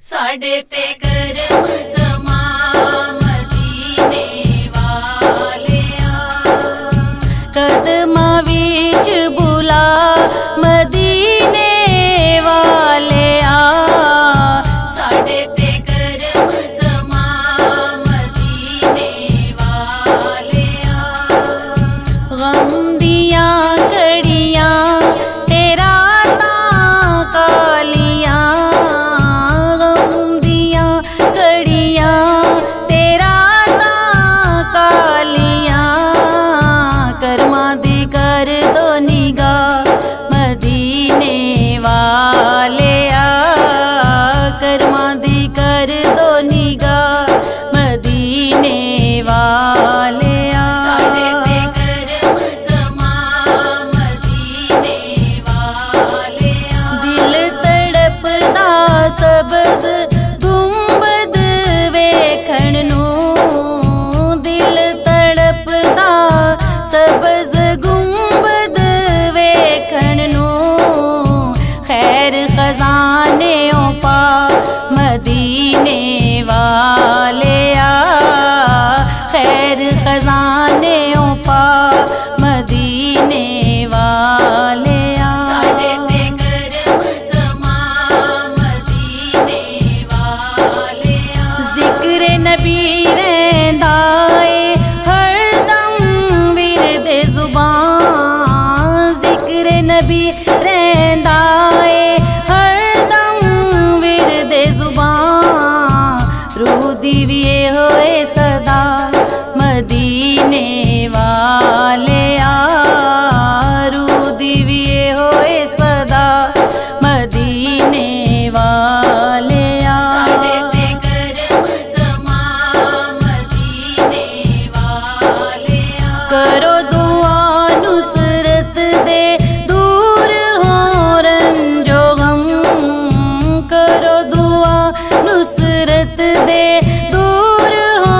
साडे ते करम तमाम मदीने वालिया कदमां विच बुला मदीने वालिया साडे ते करम तमाम मदीने वालिया गम दियां घड़ियां तेरा तां कालियां गम दियां घड़ियां तेरा तां कालियां करमां दी कर दो निगाह मदीने वालिया करमां दी कर दो निगाह मदीने वालिया साडे ते करम तमाम मदीने वालिया दिल तड़पदा सबज गुंबद वेखण नूं दिल तड़पदा सबज गुंबद वेखण नूं खैर खजाने पा मदीने वालिया खैर खजाने पा मदीने वालिया साडे ते करम तमाम मदीने वालिया जिक्र नबी रहिंदा ए हरदम विरदे ज़ुबान जिक्र नबी रहिंदा ए हरदम विरदे ज़ुबान रूह दीविए होए सदा मदीने वालिया रूह दीविए होए सदा मदीने वालिया साडे ते करम तमाम मदीने वालिया करो दुआ नुसरत दे दूर हो रंजो गम करो दुआ नुसरत दे दूर हो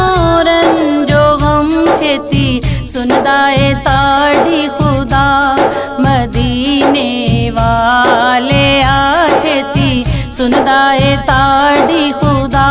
रंजो गम छेती सुनदा ए ताड़ी खुदा मदीने वालिया छेती सुनदा ए ताड़ी खुदा